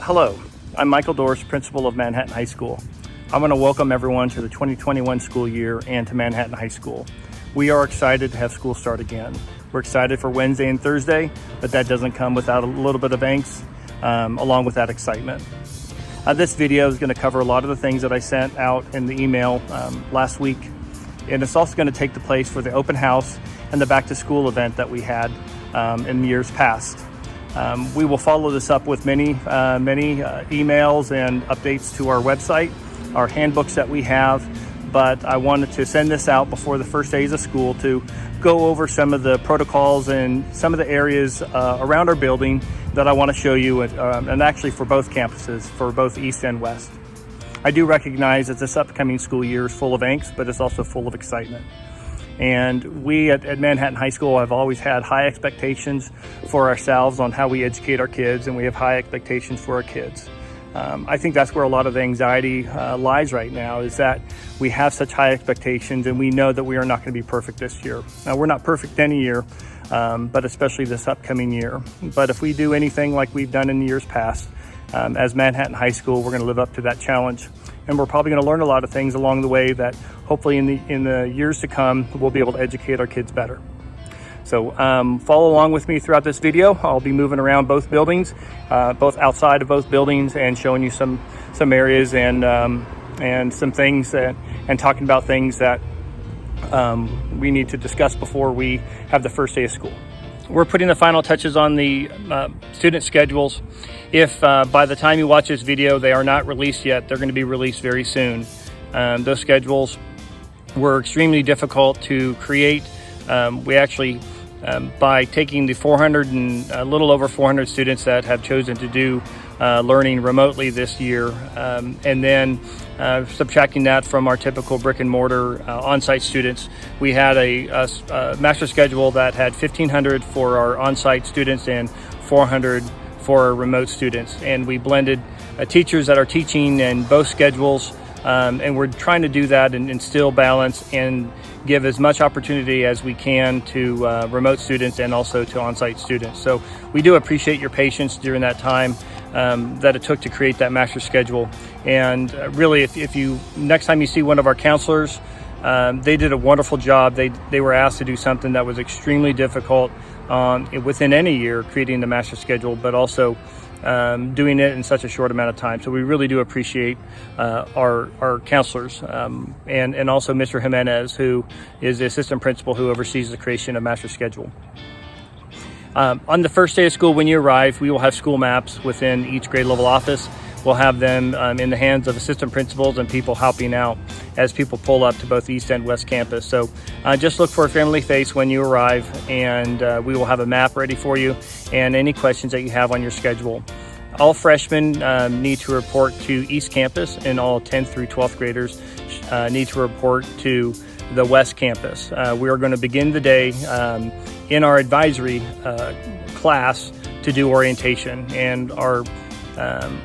Hello, I'm Michael Dorsch, principal of Manhattan High School. I want to welcome everyone to the 2021 school year and to Manhattan High School. We are excited to have school start again. We're excited for Wednesday and Thursday, but that doesn't come without a little bit of angst, along with that excitement. This video is going to cover a lot of the things that I sent out in the email last week, and it's also going to take the place for the open house and the back to school event that we had in years past. We will follow this up with many emails and updates to our website, our handbooks that we have, but I wanted to send this out before the first days of school to go over some of the protocols and some of the areas around our building that I want to show you, and actually for both campuses, for both East and West. I do recognize that this upcoming school year is full of angst, but it's also full of excitement. And we at Manhattan High School have always had high expectations for ourselves on how we educate our kids, and we have high expectations for our kids. I think that's where a lot of the anxiety lies right now, is that we have such high expectations and we know that we are not going to be perfect this year. Now, we're not perfect any year, but especially this upcoming year. But if we do anything like we've done in the years past, as Manhattan High School, we're going to live up to that challenge. And we're probably going to learn a lot of things along the way that hopefully in the years to come, we'll be able to educate our kids better. So follow along with me throughout this video. I'll be moving around both buildings, both outside of both buildings, and showing you some areas and some things and talking about things that we need to discuss before we have the first day of school. We're putting the final touches on the student schedules. If by the time you watch this video they are not released yet, they're going to be released very soon. Those schedules were extremely difficult to create. We actually, by taking the 400 and a little over 400 students that have chosen to do learning remotely this year, and then subtracting that from our typical brick and mortar on-site students, we had a master schedule that had 1,500 for our on-site students and 400 for our remote students. And we blended teachers that are teaching in both schedules, and we're trying to do that and instill balance and give as much opportunity as we can to remote students and also to on-site students. So we do appreciate your patience during that time that it took to create that master schedule. And really, if you next time you see one of our counselors, they did a wonderful job. They were asked to do something that was extremely difficult within any year, creating the master schedule, but also doing it in such a short amount of time. So we really do appreciate our counselors, and also Mr. Jimenez, who is the assistant principal who oversees the creation of master schedule. On the first day of school, when you arrive, we will have school maps within each grade level office. We'll have them in the hands of assistant principals and people helping out as people pull up to both East and West Campus. So just look for a friendly face when you arrive, and we will have a map ready for you and any questions that you have on your schedule. All freshmen need to report to East Campus, and all 10th through 12th graders need to report to the West Campus. We are going to begin the day in our advisory class to do orientation, and our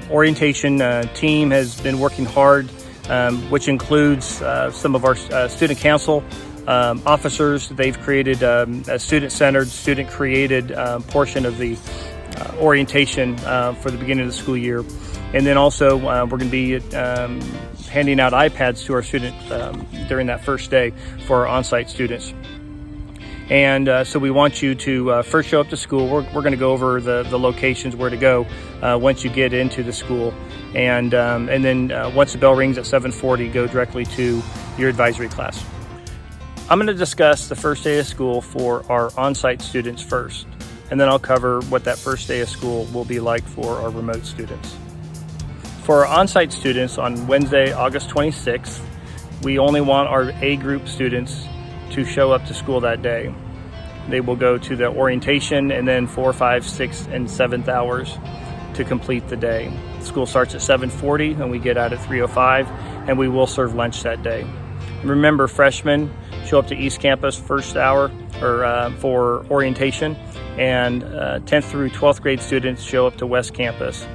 orientation team has been working hard, which includes some of our student council officers. They've created a student-centered, student-created portion of the orientation for the beginning of the school year. And then also we're going to be handing out iPads to our students during that first day for our on-site students. And so we want you to first show up to school. We're going to go over the locations where to go once you get into the school. And then once the bell rings at 7:40, go directly to your advisory class. I'm going to discuss the first day of school for our on-site students first. And then I'll cover what that first day of school will be like for our remote students. For our on-site students on Wednesday, August 26th, we only want our A group students to show up to school that day. They will go to the orientation and then 4, 5, 6, and 7th hours to complete the day. School starts at 7:40 and we get out at 3:05, and we will serve lunch that day. Remember, freshmen show up to East Campus first hour for orientation, and 10th through 12th grade students show up to West Campus.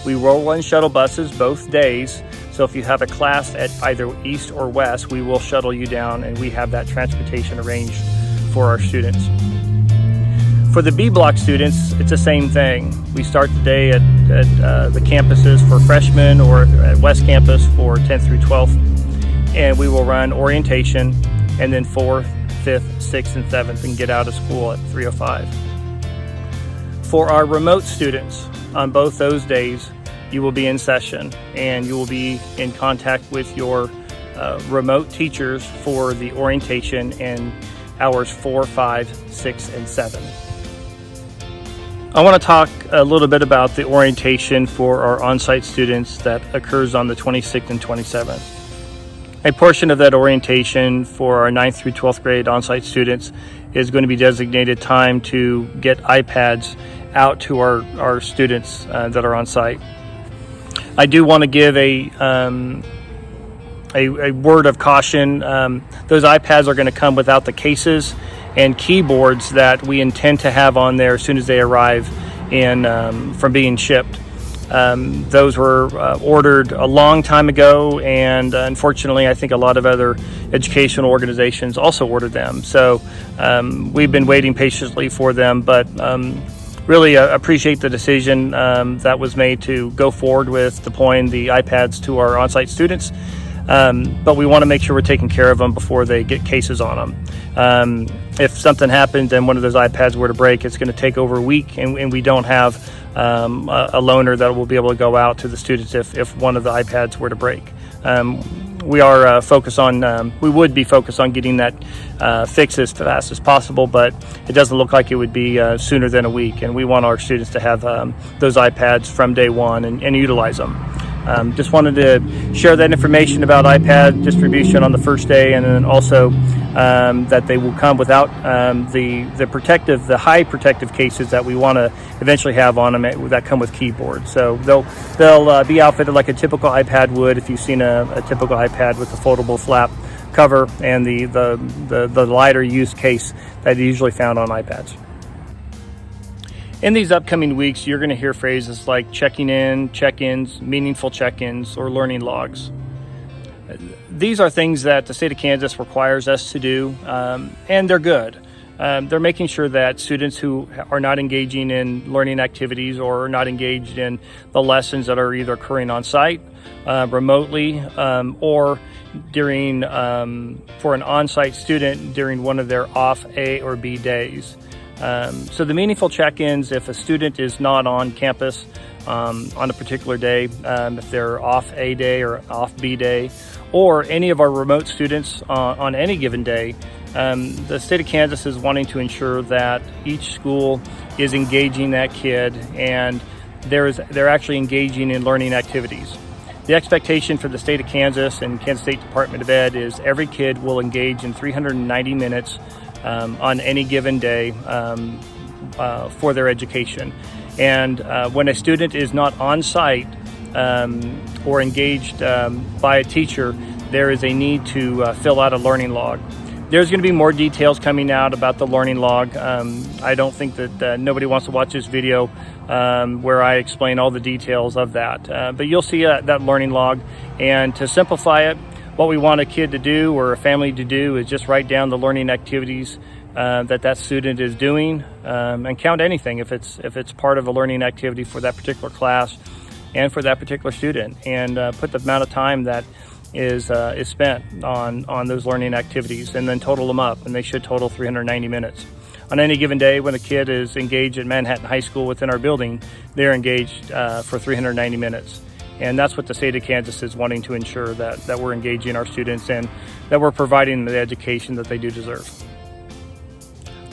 We roll in shuttle buses both days, so if you have a class at either East or West, we will shuttle you down, and we have that transportation arranged for our students. For the B block students, it's the same thing. We start the day at the campuses for freshmen or at West Campus for 10th through 12th, and we will run orientation and then 4th, 5th, 6th, and 7th and get out of school at 3:05. For our remote students, on both those days, you will be in session and you will be in contact with your remote teachers for the orientation in hours 4, 5, 6, and 7. I want to talk a little bit about the orientation for our on-site students that occurs on the 26th and 27th. A portion of that orientation for our 9th through 12th grade on-site students is going to be designated time to get iPads out to our students that are on site. I do want to give a word of caution. Those iPads are going to come without the cases and keyboards that we intend to have on there as soon as they arrive from being shipped. Those were ordered a long time ago, and unfortunately I think a lot of other educational organizations also ordered them. So we've been waiting patiently for them, but really appreciate the decision that was made to go forward with deploying the iPads to our on-site students. But we want to make sure we're taking care of them before they get cases on them. If something happens and one of those iPads were to break, it's going to take over a week, and we don't have a loaner that will be able to go out to the students if one of the iPads were to break. We are we would be focused on getting that fixed as fast as possible, but it doesn't look like it would be sooner than a week, and we want our students to have those iPads from day one and utilize them. Just wanted to share that information about iPad distribution on the first day, and then also that they will come without the high protective cases that we want to eventually have on them that come with keyboards. So they'll be outfitted like a typical iPad would if you've seen a typical iPad with the foldable flap cover and the lighter use case that is usually found on iPads. In these upcoming weeks, you're going to hear phrases like checking in, check-ins, meaningful check-ins, or learning logs. These are things that the state of Kansas requires us to do, and they're good. They're making sure that students who are not engaging in learning activities or are not engaged in the lessons that are either occurring on site, remotely, or during for an on-site student during one of their off A or B days. So the meaningful check-ins, if a student is not on campus on a particular day, if they're off A day or off B day, or any of our remote students on any given day, the state of Kansas is wanting to ensure that each school is engaging that kid and they're actually engaging in learning activities. The expectation for the state of Kansas and Kansas State Department of Ed is every kid will engage in 390 minutes on any given day for their education. And when a student is not on site or engaged by a teacher, there is a need to fill out a learning log. There's going to be more details coming out about the learning log. I don't think that nobody wants to watch this video where I explain all the details of that. But you'll see that learning log. And to simplify it, what we want a kid to do or a family to do is just write down the learning activities that student is doing, and count anything if it's part of a learning activity for that particular class and for that particular student, and put the amount of time that is spent on those learning activities, and then total them up, and they should total 390 minutes. On any given day when a kid is engaged at Manhattan High School within our building, they're engaged for 390 minutes. And that's what the state of Kansas is wanting to ensure, that we're engaging our students and that we're providing the education that they do deserve.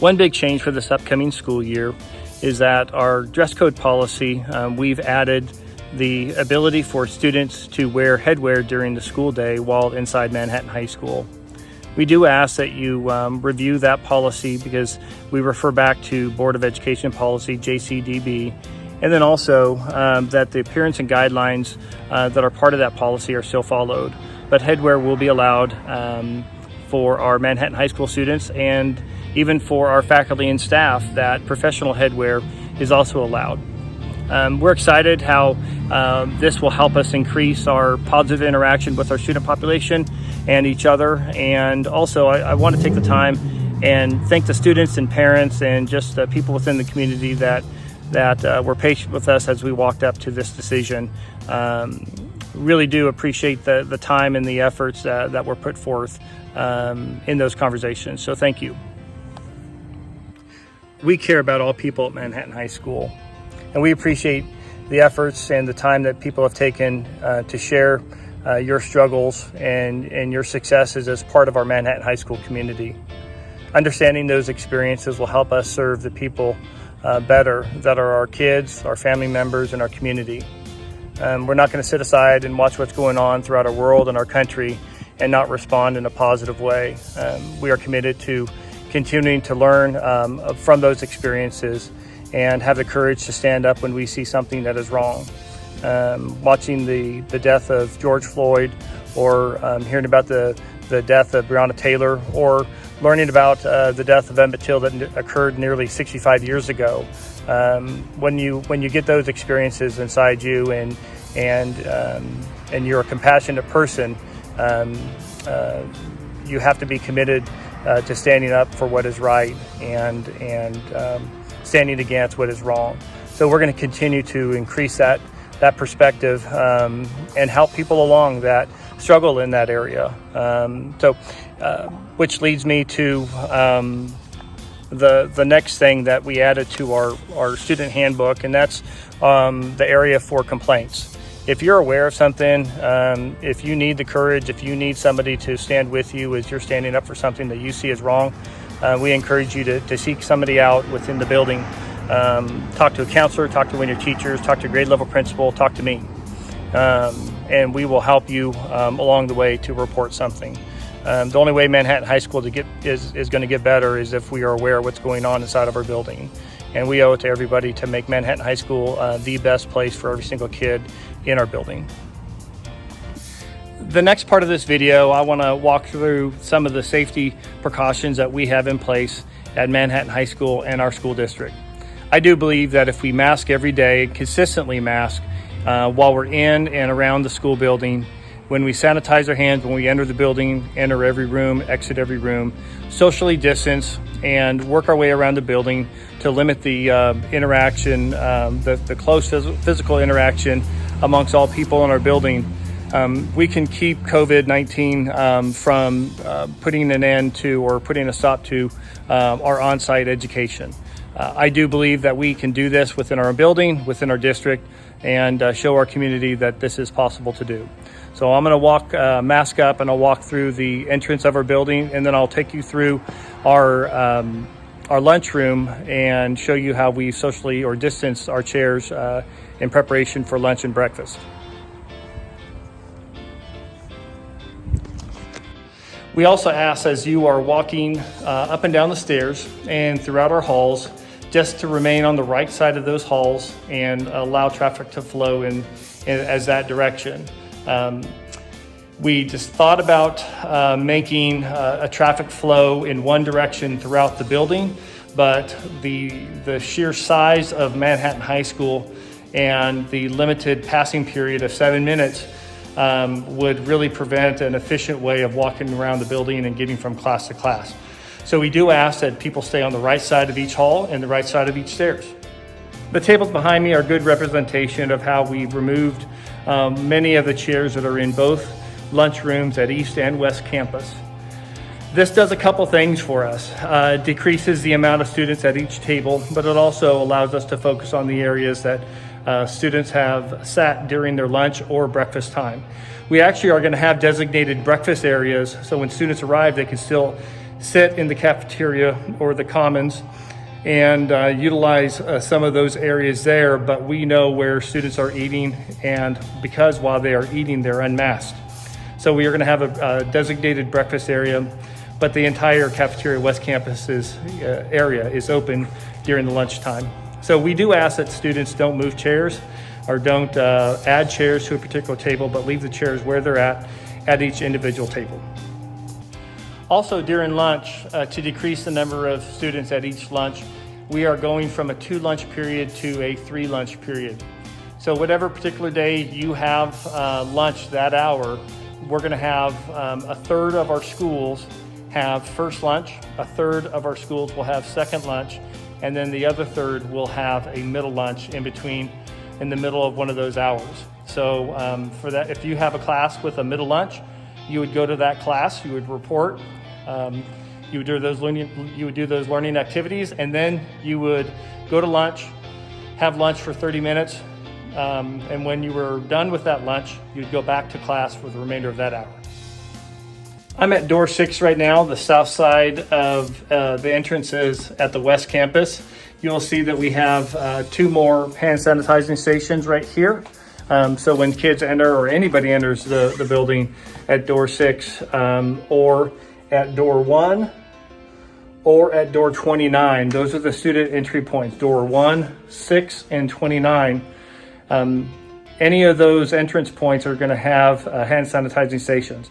One big change for this upcoming school year is that our dress code policy, we've added the ability for students to wear headwear during the school day while inside Manhattan High School. We do ask that you review that policy because we refer back to Board of Education Policy, JCDB, and then also that the appearance and guidelines that are part of that policy are still followed. But headwear will be allowed for our Manhattan High School students, and even for our faculty and staff, that professional headwear is also allowed. We're excited how this will help us increase our positive interaction with our student population and each other. And also I want to take the time and thank the students and parents and just the people within the community that were patient with us as we walked up to this decision. Really do appreciate the time and the efforts that were put forth in those conversations. So thank you. We care about all people at Manhattan High School, and we appreciate the efforts and the time that people have taken to share your struggles and your successes as part of our Manhattan High School community. Understanding those experiences will help us serve the people better that are our kids, our family members, and our community. We're not going to sit aside and watch what's going on throughout our world and our country and not respond in a positive way. We are committed to continuing to learn from those experiences and have the courage to stand up when we see something that is wrong. Watching the death of George Floyd, or hearing about the death of Breonna Taylor, or learning about the death of Emmett Till that occurred nearly 65 years ago. When you get those experiences inside you and you're a compassionate person, you have to be committed to standing up for what is right and standing against what is wrong. So we're going to continue to increase that perspective and help people along that struggle in that area. Which leads me to the next thing that we added to our student handbook, and that's the area for complaints. If you're aware of something, if you need the courage, if you need somebody to stand with you as you're standing up for something that you see as wrong, we encourage you to seek somebody out within the building. Talk to a counselor, talk to one of your teachers, talk to a grade level principal, talk to me. And we will help you along the way to report something. The only way Manhattan High School is going to get better is if we are aware of what's going on inside of our building. And we owe it to everybody to make Manhattan High School the best place for every single kid in our building. The next part of this video, I want to walk through some of the safety precautions that we have in place at Manhattan High School and our school district. I do believe that if we mask every day, consistently mask while we're in and around the school building, when we sanitize our hands, when we enter the building, enter every room, exit every room, socially distance, and work our way around the building to limit the interaction, the close physical interaction amongst all people in our building, we can keep COVID-19 from putting an end to or putting a stop to our on-site education. I do believe that we can do this within our building, within our district, and show our community that this is possible to do. So I'm going to mask up, and I'll walk through the entrance of our building, and then I'll take you through our lunchroom and show you how we socially or distance our chairs in preparation for lunch and breakfast. We also ask, as you are walking up and down the stairs and throughout our halls, just to remain on the right side of those halls and allow traffic to flow in as that direction. We just thought about making a traffic flow in one direction throughout the building, but the sheer size of Manhattan High School and the limited passing period of 7 minutes would really prevent an efficient way of walking around the building and getting from class to class. So we do ask that people stay on the right side of each hall and the right side of each stairs. The tables behind me are good representation of how we've removed many of the chairs that are in both lunchrooms at East and West Campus. This does a couple things for us. It decreases the amount of students at each table, but it also allows us to focus on the areas that students have sat during their lunch or breakfast time. We actually are going to have designated breakfast areas, so when students arrive, they can still sit in the cafeteria or the commons and utilize some of those areas there, but we know where students are eating, and because while they are eating, they're unmasked. So we are going to have a designated breakfast area, but the entire cafeteria West Campus's area is open during the lunchtime. So we do ask that students don't move chairs or don't add chairs to a particular table, but leave the chairs where they're at each individual table. Also during lunch, to decrease the number of students at each lunch, we are going from a 2 lunch period to a 3 lunch period. So whatever particular day you have lunch that hour, we're going to have a third of our schools have first lunch, a third of our schools will have second lunch, and then the other third will have a middle lunch in the middle of one of those hours. So for that, if you have a class with a middle lunch, you would go to that class, you would report, you would do those learning activities, and then you would go to lunch, have lunch for 30 minutes, and when you were done with that lunch, you'd go back to class for the remainder of that hour. I'm at door 6 right now, the south side of the entrances at the West Campus. You'll see that we have 2 more hand sanitizing stations right here. So when kids enter or anybody enters the building at door 6 or at door 1 or at door 29, those are the student entry points, door 1, 6, and 29. Any of those entrance points are going to have hand sanitizing stations.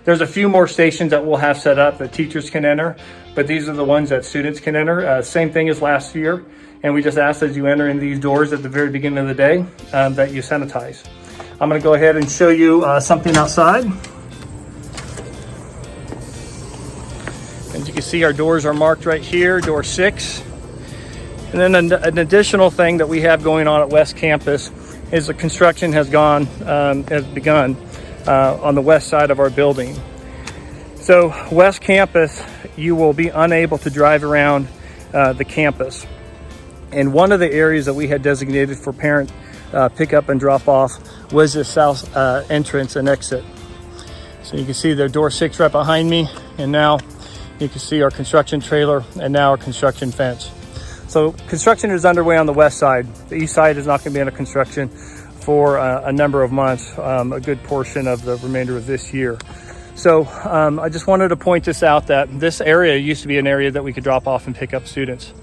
There's a few more stations that we'll have set up that teachers can enter, but these are the ones that students can enter. Same thing as last year. And we just ask as you enter in these doors at the very beginning of the day that you sanitize. I'm going to go ahead and show you something outside. As you can see, our doors are marked right here, door 6. And then an additional thing that we have going on at West Campus is the construction has begun on the west side of our building. So West Campus, you will be unable to drive around the campus. And one of the areas that we had designated for parent pickup and drop off was the south entrance and exit. So you can see the door 6 right behind me, and now you can see our construction trailer and now our construction fence. So construction is underway on the west side. The east side is not going to be under construction for a number of months, a good portion of the remainder of this year. So I just wanted to point this out, that this area used to be an area that we could drop off and pick up students.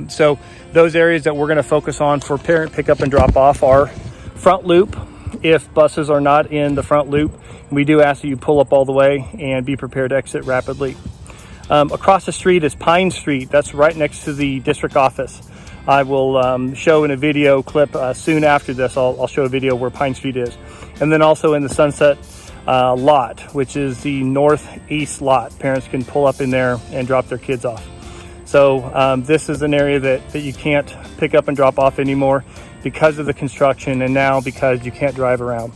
So those areas that we're going to focus on for parent pickup and drop off are front loop. If buses are not in the front loop, we do ask that you pull up all the way and be prepared to exit rapidly. Across the street is Pine Street. That's right next to the district office. I will show in a video clip soon after this. I'll show a video where Pine Street is. And then also in the Sunset lot, which is the northeast lot. Parents can pull up in there and drop their kids off. So this is an area that you can't pick up and drop off anymore because of the construction, and now because you can't drive around.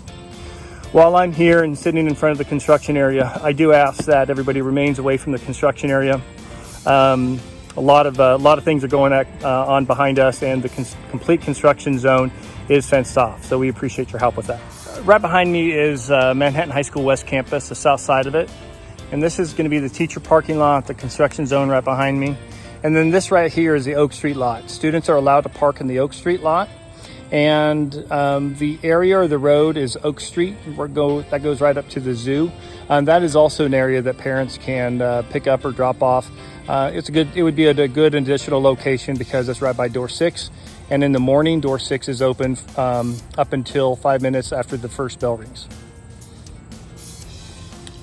While I'm here and sitting in front of the construction area, I do ask that everybody remains away from the construction area. A lot of things are going on behind us, and the complete construction zone is fenced off. So we appreciate your help with that. Right behind me is Manhattan High School West Campus, the south side of it. And this is going to be the teacher parking lot, the construction zone right behind me. And then this right here is the Oak Street lot. Students are allowed to park in the Oak Street lot. And the area or the road is Oak Street. That goes right up to the zoo. That is also an area that parents can pick up or drop off. It would be a good additional location because it's right by door 6. And in the morning, door 6 is open up until 5 minutes after the first bell rings.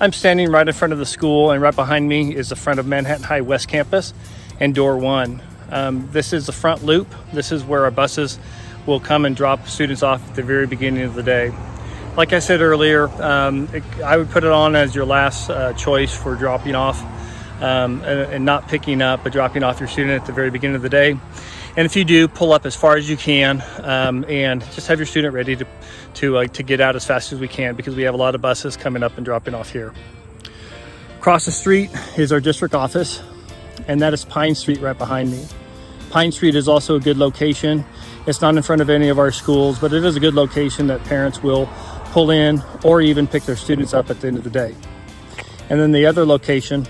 I'm standing right in front of the school, and right behind me is the front of Manhattan High West Campus and door 1. This is the front loop. This is where our buses will come and drop students off at the very beginning of the day. Like I said earlier, I would put it on as your last choice for dropping off and not picking up, but dropping off your student at the very beginning of the day. And if you do, pull up as far as you can and just have your student ready to get out as fast as we can, because we have a lot of buses coming up and dropping off here. Across the street is our district office, and that is Pine Street right behind me. Pine Street is also a good location. It's not in front of any of our schools, but it is a good location that parents will pull in or even pick their students up at the end of the day. And then the other location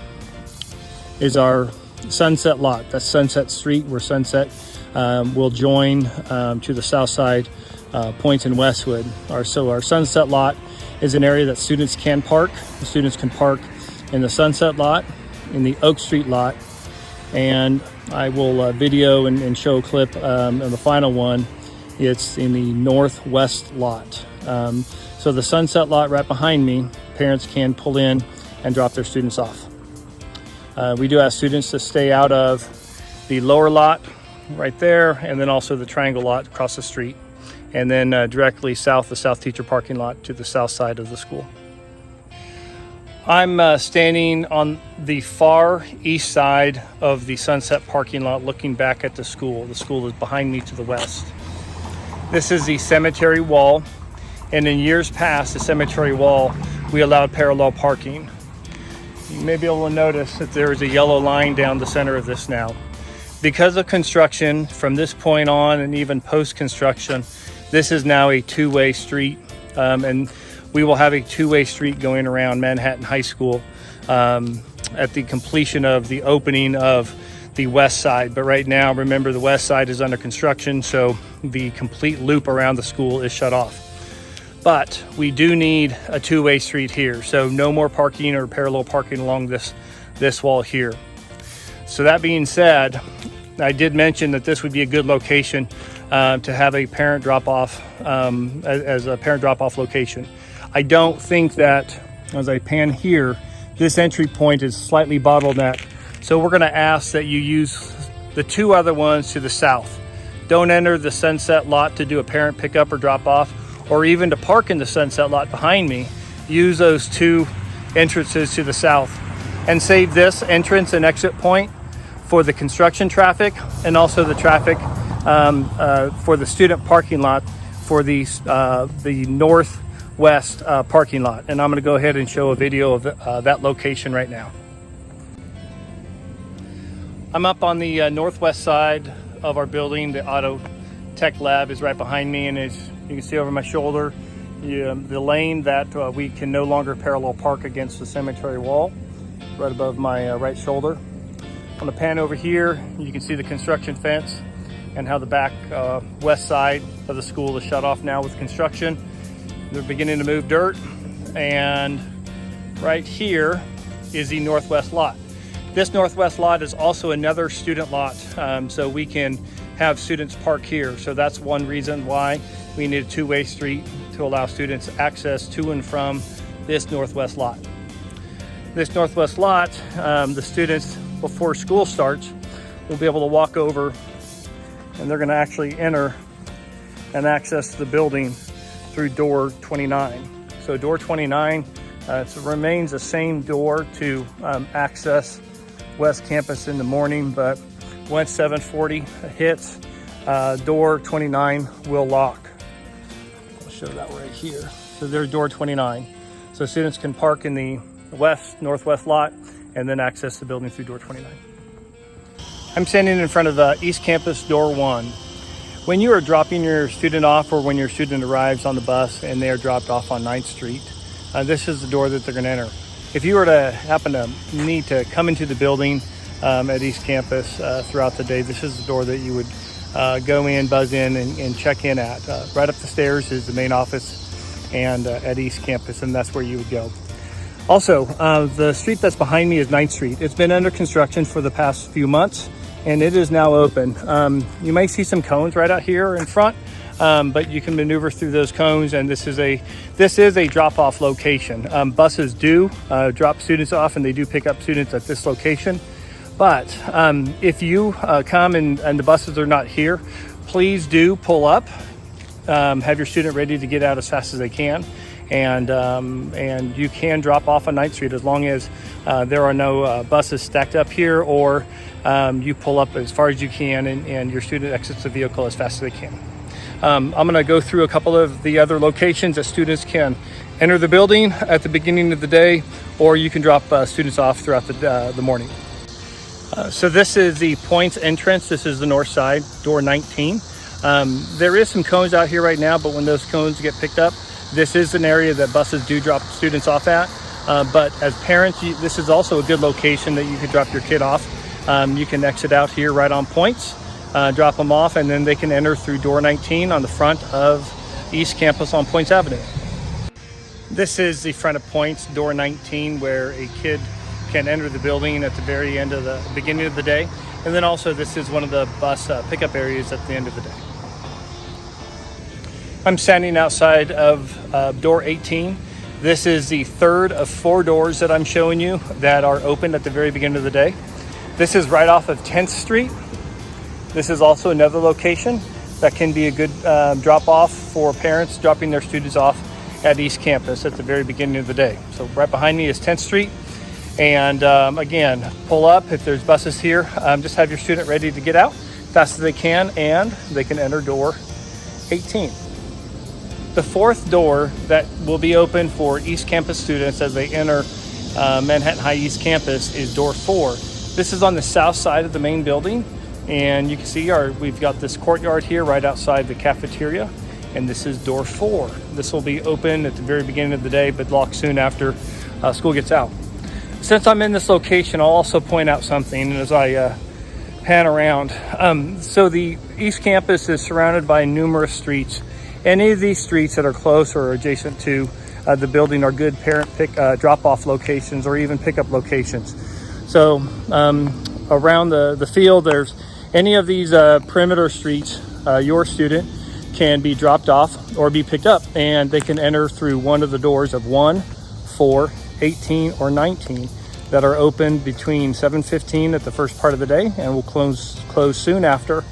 is our Sunset lot. That's Sunset Street, where Sunset will join to the south side, Point in Westwood. Our Sunset lot is an area that students can park. The students can park in the Sunset lot, in the Oak Street lot, and I will video and show a clip of the final one. It's in the northwest lot. So the Sunset lot right behind me, parents can pull in and drop their students off. We do ask students to stay out of the lower lot right there, and then also the triangle lot across the street, and then directly south, the South Teacher parking lot to the south side of the school. I'm standing on the far east side of the Sunset parking lot looking back at the school. The school is behind me to the west. This is the cemetery wall, and in years past, the cemetery wall, we allowed parallel parking. You may be able to notice that there is a yellow line down the center of this now. Because of construction from this point on and even post-construction, this is now a two-way street, and we will have a two-way street going around Manhattan High School at the completion of the opening of the west side. But right now, remember, the west side is under construction, so the complete loop around the school is shut off. But we do need a two-way street here, so no more parking or parallel parking along this wall here. So that being said, I did mention that this would be a good location to have a parent drop-off as a parent drop-off location. I don't think that, as I pan here, this entry point is slightly bottlenecked. So we're gonna ask that you use the two other ones to the south. Don't enter the Sunset lot to do a parent pickup or drop off, or even to park in the Sunset lot behind me. Use those two entrances to the south and save this entrance and exit point for the construction traffic and also the traffic for the student parking lot for the northwest parking lot. And I'm going to go ahead and show a video of that location right now. I'm up on the northwest side of our building. The Auto Tech Lab is right behind me, and as you can see over my shoulder, the lane that we can no longer parallel park against the cemetery wall, right above my right shoulder. On the pan over here, you can see the construction fence and how the back west side of the school is shut off now with construction. They're beginning to move dirt, and right here is the northwest lot. This northwest lot is also another student lot, so we can have students park here. So that's one reason why we need a two-way street to allow students access to and from this northwest lot. This northwest lot, the students, before school starts, will be able to walk over, and they're gonna actually enter and access the building through door 29. So door 29 remains the same door to access West Campus in the morning, but once 7:40 hits, door 29 will lock. I'll show that right here. So there's door 29. So students can park in the northwest lot and then access the building through door 29. I'm standing in front of East Campus door 1. When you are dropping your student off, or when your student arrives on the bus and they are dropped off on 9th Street, this is the door that they're going to enter. If you were to happen to need to come into the building at East Campus throughout the day, this is the door that you would go in, buzz in, and check in at. Right up the stairs is the main office and at East Campus, and that's where you would go. Also, the street that's behind me is 9th Street. It's been under construction for the past few months, and it is now open. You may see some cones right out here in front, but you can maneuver through those cones, and this is a drop-off location. Buses do drop students off, and they do pick up students at this location. But if you come and the buses are not here, please do pull up. Have your student ready to get out as fast as they can. And you can drop off on 9th Street as long as there are no buses stacked up here, or you pull up as far as you can and your student exits the vehicle as fast as they can. I'm going to go through a couple of the other locations that students can enter the building at the beginning of the day, or you can drop students off throughout the morning. So this is the Points entrance. This is the north side, door 19. There is some cones out here right now, but when those cones get picked up, this is an area that buses do drop students off at. But as parents, this is also a good location that you could drop your kid off. You can exit out here right on Points, drop them off, and then they can enter through door 19 on the front of East Campus on Points Avenue. This is the front of Points, door 19, where a kid can enter the building at the very end of the beginning of the day. And then also this is one of the bus pickup areas at the end of the day. I'm standing outside of door 18. This is the third of 4 doors that I'm showing you that are open at the very beginning of the day. This is right off of 10th Street. This is also another location that can be a good drop off for parents dropping their students off at East Campus at the very beginning of the day. So right behind me is 10th Street. And again, pull up if there's buses here. Just have your student ready to get out fast as they can, and they can enter door 18. The fourth door that will be open for East Campus students as they enter Manhattan High East Campus is door 4. This is on the south side of the main building, and you can see we've got this courtyard here right outside the cafeteria, and this is door 4. This will be open at the very beginning of the day, but locked soon after school gets out. Since I'm in this location, I'll also point out something as I pan around. So the East Campus is surrounded by numerous streets. Any of these streets that are close or adjacent to the building are good parent drop-off locations or even pickup locations. So around the field, there's any of these perimeter streets, your student can be dropped off or be picked up, and they can enter through one of the doors of 1, 4, 18, or 19 that are open between 7:15 at the first part of the day and will close soon after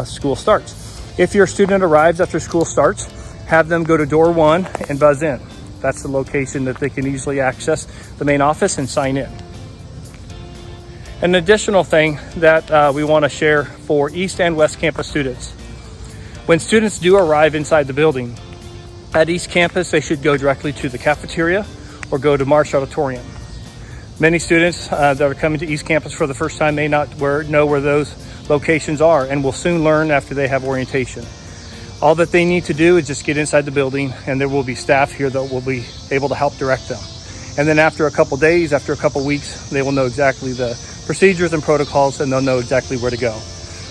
school starts. If your student arrives after school starts, have them go to door 1 and buzz in. That's the location that they can easily access the main office and sign in. An additional thing that we want to share for East and West Campus students. When students do arrive inside the building, at East Campus, they should go directly to the cafeteria or go to Marsh Auditorium. Many students that are coming to East Campus for the first time may not know where those locations are, and will soon learn after they have orientation. All that they need to do is just get inside the building, and there will be staff here that will be able to help direct them. And then after a couple days, after a couple weeks, they will know exactly the procedures and protocols, and they'll know exactly where to go.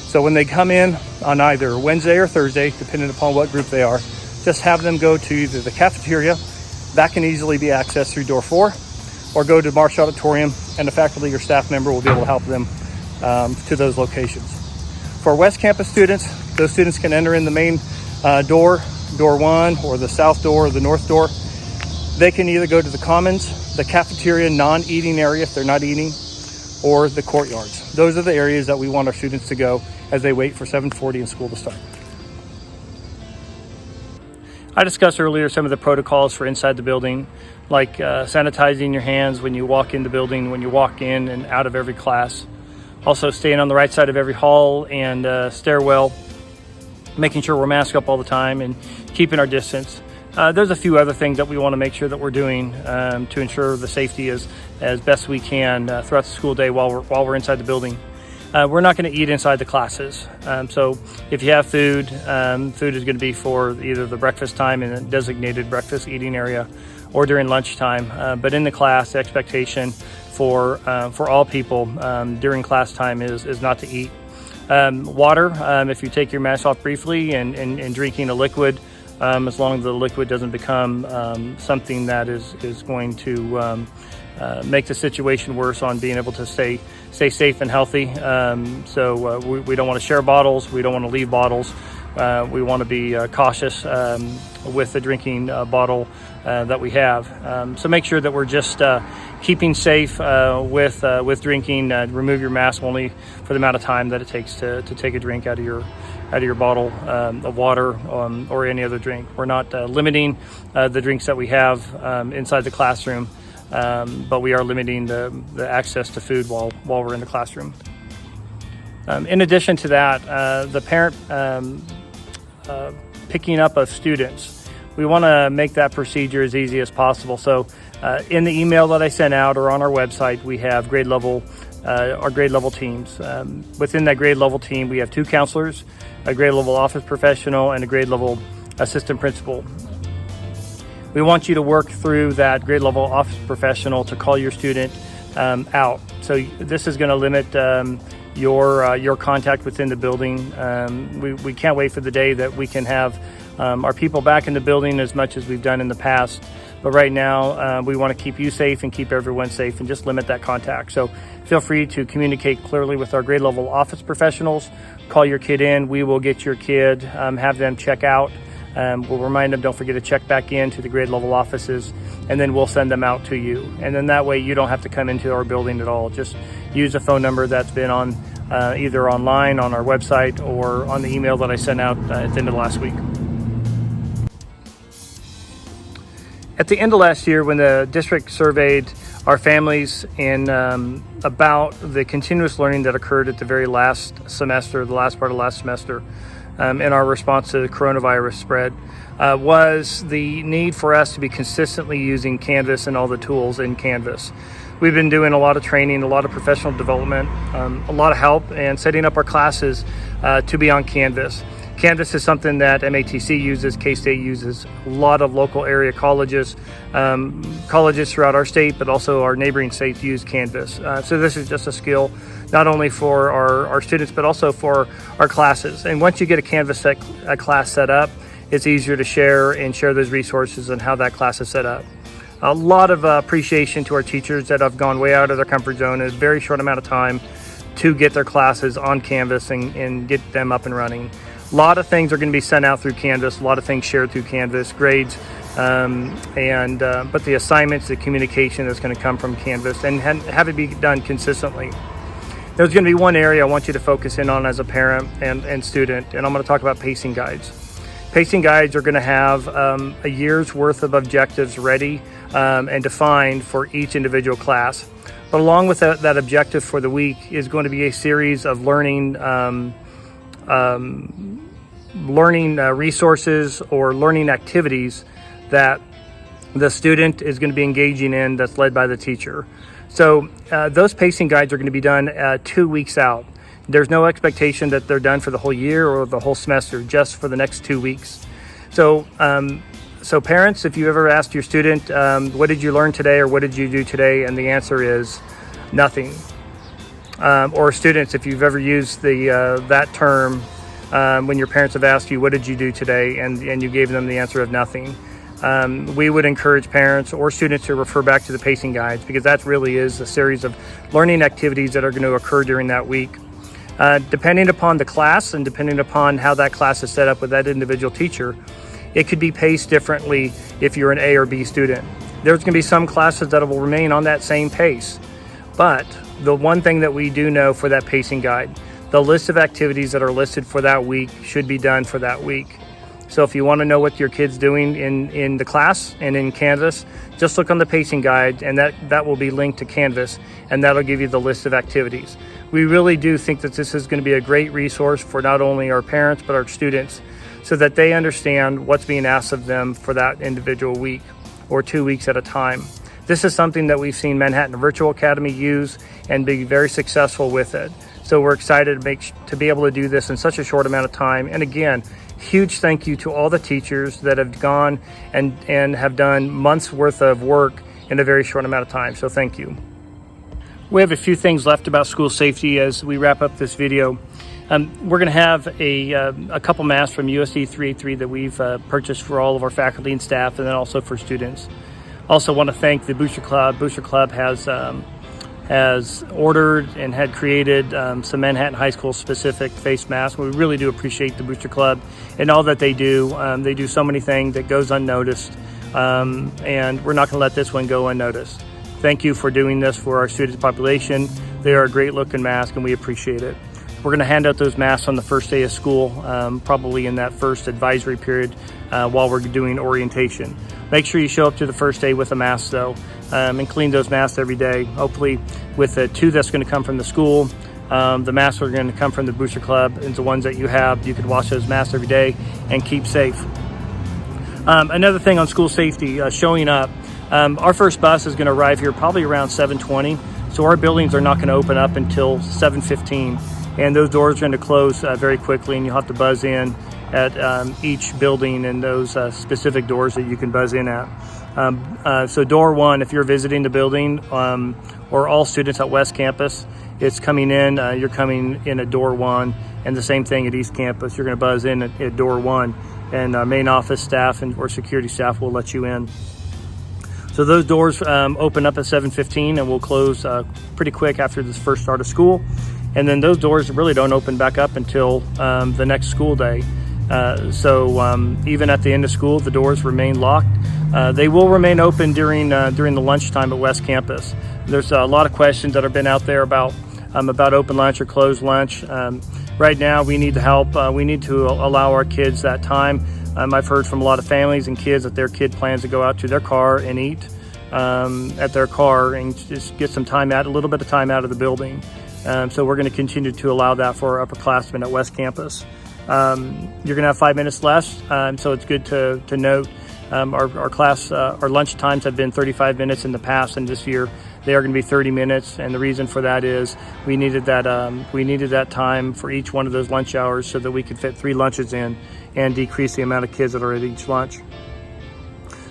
So when they come in on either Wednesday or Thursday, depending upon what group they are, just have them go to either the cafeteria, that can easily be accessed through door 4, or go to Marsh Auditorium, and a faculty or staff member will be able to help them to those locations. For West Campus students, those students can enter in the main door 1, or the south door, or the north door. They can either go to the commons, the cafeteria non-eating area if they're not eating, or the courtyards. Those are the areas that we want our students to go as they wait for 7:40 and school to start. I discussed earlier some of the protocols for inside the building, like sanitizing your hands when you walk in the building, when you walk in and out of every class. Also staying on the right side of every hall and stairwell, making sure we're masked up all the time and keeping our distance. There's a few other things that we want to make sure that we're doing to ensure the safety as best we can throughout the school day while we're inside the building. We're not going to eat inside the classes. So if you have food, food is going to be for either the breakfast time in a designated breakfast eating area or during lunchtime. But in the class, the expectation for all people during class time is not to eat. Water, if you take your mask off briefly and drinking a liquid, as long as the liquid doesn't become something that is going to make the situation worse on being able to stay safe and healthy. So we don't want to share bottles. We don't want to leave bottles. We want to be cautious with the drinking bottle that we have. So make sure that we're just keeping safe with drinking. Remove your mask only for the amount of time that it takes to take a drink out of your bottle of water or any other drink. We're not limiting the drinks that we have inside the classroom, but we are limiting the access to food while we're in the classroom. In addition to that, the parent picking up of students, we want to make that procedure as easy as possible. So in the email that I sent out or on our website, we have our grade level teams. Within that grade level team, we have 2 counselors, a grade level office professional, and a grade level assistant principal. We want you to work through that grade level office professional to call your student out. So this is going to limit your contact within the building. We can't wait for the day that we can have our people back in the building as much as we've done in the past. But right now, we want to keep you safe and keep everyone safe and just limit that contact. So feel free to communicate clearly with our grade level office professionals. Call your kid in. We will get your kid, have them check out. We'll remind them, don't forget to check back in to the grade level offices, and then we'll send them out to you. And then that way you don't have to come into our building at all. Just use a phone number that's been on either online on our website or on the email that I sent out at the end of last week. At the end of last year, when the district surveyed our families and about the continuous learning that occurred at the very last semester, the last part of last semester, in our response to the coronavirus spread, was the need for us to be consistently using Canvas and all the tools in Canvas. We've been doing a lot of training, a lot of professional development, a lot of help, and setting up our classes to be on Canvas. Canvas is something that MATC uses, K-State uses, a lot of local area colleges, colleges throughout our state, but also our neighboring states use Canvas. So this is just a skill not only for our students, but also for our classes. And once you get a Canvas a class set up, it's easier to share those resources and how that class is set up. A lot of appreciation to our teachers that have gone way out of their comfort zone in a very short amount of time to get their classes on Canvas and get them up and running. A lot of things are going to be sent out through Canvas, a lot of things shared through Canvas, grades, but the assignments, the communication is going to come from Canvas and have it be done consistently. There's going to be one area I want you to focus in on as a parent and student, and I'm going to talk about pacing guides. Pacing guides are going to have a year's worth of objectives ready and defined for each individual class. But along with that objective for the week is going to be a series of learning resources or learning activities that the student is going to be engaging in that's led by the teacher. So those pacing guides are going to be done 2 weeks out. There's no expectation that they're done for the whole year or the whole semester, just for the next 2 weeks. So parents, if you ever asked your student, what did you learn today or what did you do today? And the answer is nothing. Or students, if you've ever used that term when your parents have asked you, what did you do today? And you gave them the answer of nothing. We would encourage parents or students to refer back to the pacing guides, because that really is a series of learning activities that are going to occur during that week. Depending upon the class and depending upon how that class is set up with that individual teacher, it could be paced differently if you're an A or B student. There's going to be some classes that will remain on that same pace. But the one thing that we do know for that pacing guide, the list of activities that are listed for that week should be done for that week. So if you want to know what your kid's doing in the class and in Canvas, just look on the pacing guide, and that will be linked to Canvas, and that'll give you the list of activities. We really do think that this is going to be a great resource for not only our parents but our students, so that they understand what's being asked of them for that individual week or 2 weeks at a time. This is something that we've seen Manhattan Virtual Academy use and be very successful with it. So we're excited to be able to do this in such a short amount of time. And again, huge thank you to all the teachers that have gone and have done months worth of work in a very short amount of time. So thank you. We have a few things left about school safety as we wrap up this video. We're going to have a couple masks from USD 383 that we've purchased for all of our faculty and staff, and then also for students. Also want to thank the Booster Club. Booster Club has ordered and had created some Manhattan High School specific face masks. We really do appreciate the Booster Club and all that they do. They do so many things that goes unnoticed, and we're not going to let this one go unnoticed. Thank you for doing this for our student population. They are a great looking mask and we appreciate it. We're going to hand out those masks on the first day of school, probably in that first advisory period while we're doing orientation. Make sure you show up to the first day with a mask though, and clean those masks every day. Hopefully with the 2 that's going to come from the school, the masks are going to come from the Booster Club, and the ones that you have, you could wash those masks every day and keep safe. Another thing on school safety, showing up. Our first bus is going to arrive here probably around 7:20, so our buildings are not going to open up until 7:15. And those doors are going to close very quickly, and you'll have to buzz in at each building and those specific doors that you can buzz in at. So door 1, if you're visiting the building, or all students at West Campus, it's coming in, you're coming in at door 1, and the same thing at East Campus. You're going to buzz in at door 1, and main office staff or security staff will let you in. So those doors open up at 7:15 and will close pretty quick after this first start of school. And then those doors really don't open back up until the next school day. So even at the end of school, the doors remain locked. They will remain open during the lunchtime at West Campus. There's a lot of questions that have been out there about open lunch or closed lunch. Right now, we need the help. We need to allow our kids that time. I've heard from a lot of families and kids that their kid plans to go out to their car and eat at their car and just get some time out, a little bit of time out of the building. So we're going to continue to allow that for our upperclassmen at West Campus. You're going to have 5 minutes less, so it's good to note our lunch times have been 35 minutes in the past, and this year they are going to be 30 minutes. And the reason for that is we needed that time for each one of those lunch hours so that we could fit 3 lunches in and decrease the amount of kids that are at each lunch.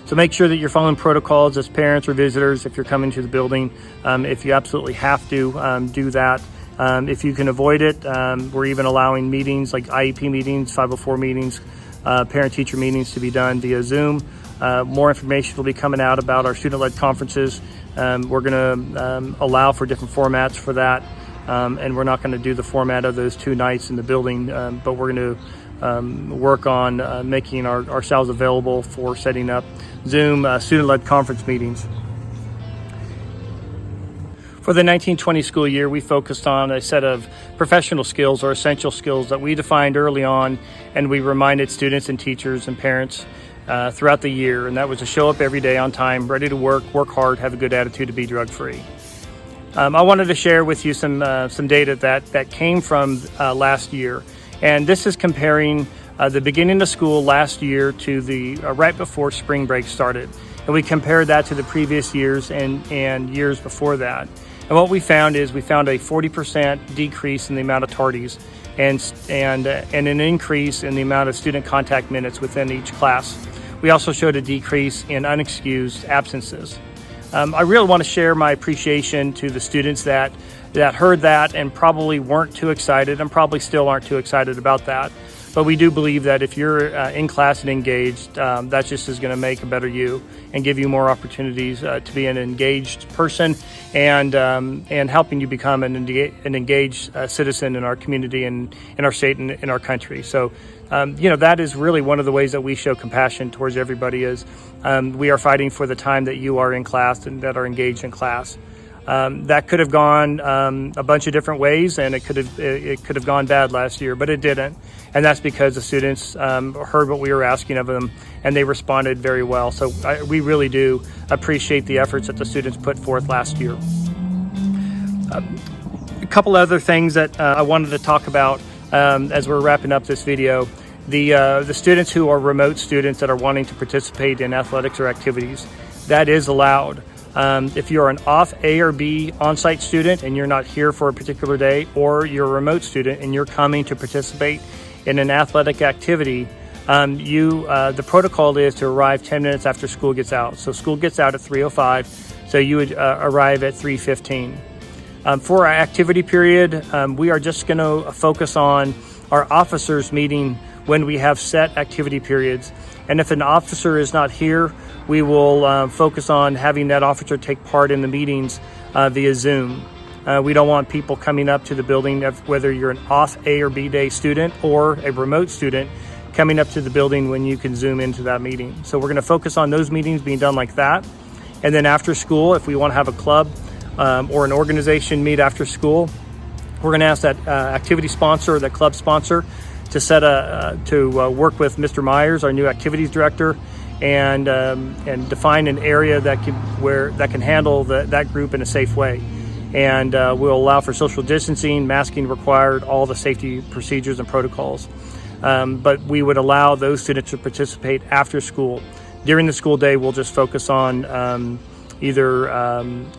So make sure that you're following protocols as parents or visitors if you're coming to the building. If you absolutely have to, do that. If you can avoid it, we're even allowing meetings like IEP meetings, 504 meetings, parent-teacher meetings to be done via Zoom. More information will be coming out about our student-led conferences. We're going to allow for different formats for that, and we're not going to do the format of those 2 nights in the building, but we're going to work on making ourselves available for setting up Zoom student-led conference meetings. For the 1920 school year, we focused on a set of professional skills or essential skills that we defined early on, and we reminded students and teachers and parents throughout the year, and that was to show up every day on time, ready to work hard, have a good attitude, to be drug-free. I wanted to share with you some data that came from last year, and this is comparing the beginning of school last year to the right before spring break started, and we compared that to the previous years and years before that. And what we found is we found a 40% decrease in the amount of tardies and an increase in the amount of student contact minutes within each class. We also showed a decrease in unexcused absences. I really want to share my appreciation to the students that heard that and probably weren't too excited and probably still aren't too excited about that. But we do believe that if you're in class and engaged, that just is going to make a better you and give you more opportunities to be an engaged person and helping you become an engaged citizen in our community and in our state and in our country. So, that is really one of the ways that we show compassion towards everybody is we are fighting for the time that you are in class and that are engaged in class. That could have gone a bunch of different ways, and it could have gone bad last year, but it didn't. And that's because the students heard what we were asking of them, and they responded very well. So we really do appreciate the efforts that the students put forth last year. A couple other things that I wanted to talk about as we're wrapping up this video. The students who are remote students that are wanting to participate in athletics or activities, that is allowed. If you're an off A or B on-site student and you're not here for a particular day, or you're a remote student and you're coming to participate in an athletic activity, the protocol is to arrive 10 minutes after school gets out. So school gets out at 3:05, so you would arrive at 3:15. For our activity period, we are just going to focus on our officers meeting when we have set activity periods. And if an officer is not here, we will focus on having that officer take part in the meetings via Zoom. We don't want people coming up to the building, whether you're an off A or B day student or a remote student, coming up to the building when you can Zoom into that meeting. So we're going to focus on those meetings being done like that. And then after school, if we want to have a club or an organization meet after school, we're going to ask that activity sponsor or that club sponsor to work with Mr. Myers, our new activities director, and define an area that can handle that group in a safe way. And we'll allow for social distancing, masking required, all the safety procedures and protocols. But we would allow those students to participate after school. During the school day, we'll just focus on either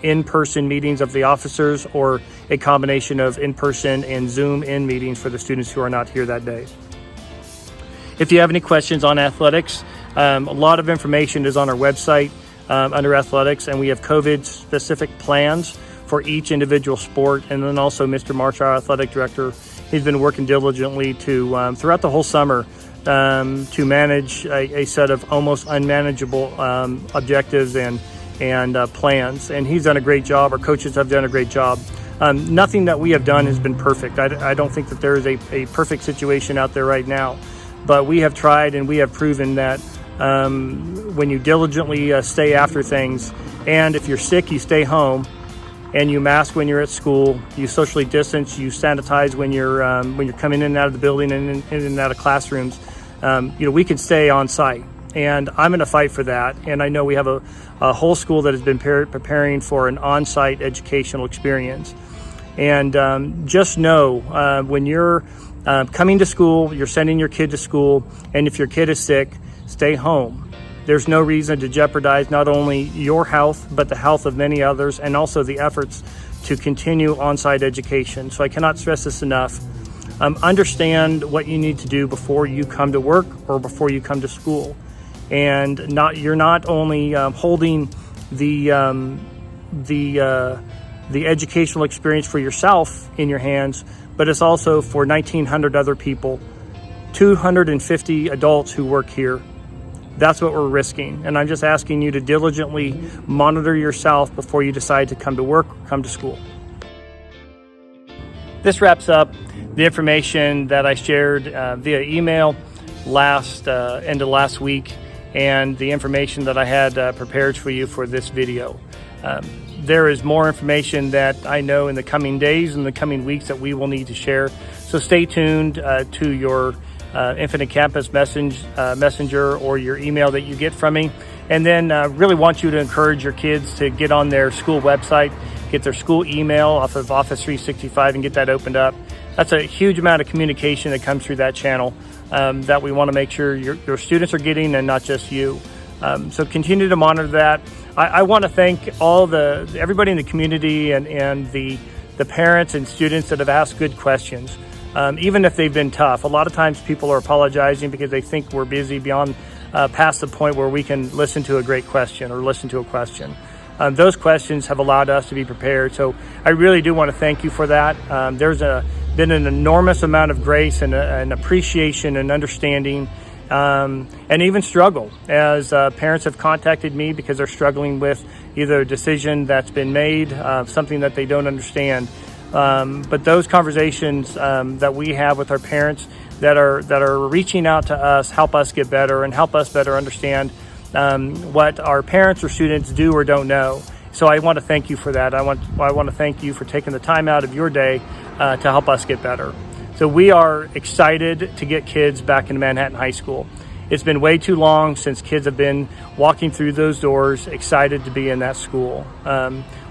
in-person meetings of the officers or a combination of in-person and Zoom-in meetings for the students who are not here that day. If you have any questions on athletics, a lot of information is on our website under athletics, and we have COVID-specific plans for each individual sport. And then also Mr. March, our athletic director, he's been working diligently to throughout the whole summer to manage a set of almost unmanageable objectives and plans. And he's done a great job. Our coaches have done a great job. Nothing that we have done has been perfect. I don't think that there is a perfect situation out there right now, but we have tried and we have proven that when you diligently stay after things, and if you're sick, you stay home, and you mask when you're at school, you socially distance, you sanitize when you're coming in and out of the building and in and out of classrooms, we can stay on site. And I'm going to fight for that. And I know we have a whole school that has been preparing for an on-site educational experience. And just know when you're coming to school, you're sending your kid to school, and if your kid is sick, stay home. There's no reason to jeopardize not only your health, but the health of many others, and also the efforts to continue on-site education. So I cannot stress this enough. Understand what you need to do before you come to work or before you come to school. And you're not only holding the educational experience for yourself in your hands, but it's also for 1,900 other people, 250 adults who work here. That's what we're risking. And I'm just asking you to diligently monitor yourself before you decide to come to work or come to school. This wraps up the information that I shared via email end of last week, and the information that I had prepared for you for this video. There is more information that I know in the coming days and the coming weeks that we will need to share. So stay tuned to your Infinite Campus messenger or your email that you get from me. And then really want you to encourage your kids to get on their school website, get their school email off of Office 365 and get that opened up. That's a huge amount of communication that comes through that channel that we want to make sure your students are getting, and not just you. So continue to monitor that. I want to thank everybody in the community and the parents and students that have asked good questions, even if they've been tough. A lot of times people are apologizing because they think we're busy past the point where we can listen to a great question or listen to a question. Those questions have allowed us to be prepared. So I really do want to thank you for that. There's been an enormous amount of grace and an appreciation and understanding, and even struggle, as parents have contacted me because they're struggling with either a decision that's been made, something that they don't understand. But those conversations that we have with our parents that are reaching out to us help us get better and help us better understand what our parents or students do or don't know. So I want to thank you for that. I want to thank you for taking the time out of your day to help us get better. So we are excited to get kids back into Manhattan High School. It's been way too long since kids have been walking through those doors, excited to be in that school.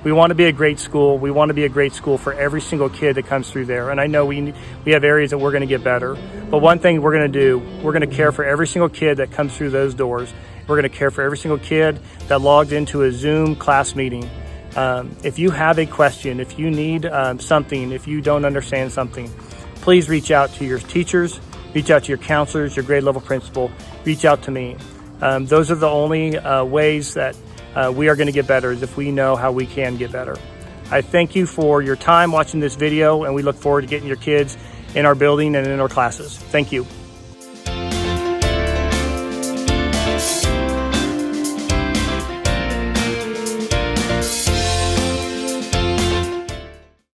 We want to be a great school. We want to be a great school for every single kid that comes through there. And I know we have areas that we're going to get better. But one thing we're going to do, we're going to care for every single kid that comes through those doors. We're going to care for every single kid that logged into a Zoom class meeting. If you have a question, if you need something, if you don't understand something, please reach out to your teachers, reach out to your counselors, your grade level principal, reach out to me. Those are the only ways that we are going to get better, is if we know how we can get better. I thank you for your time watching this video, and we look forward to getting your kids in our building and in our classes. Thank you.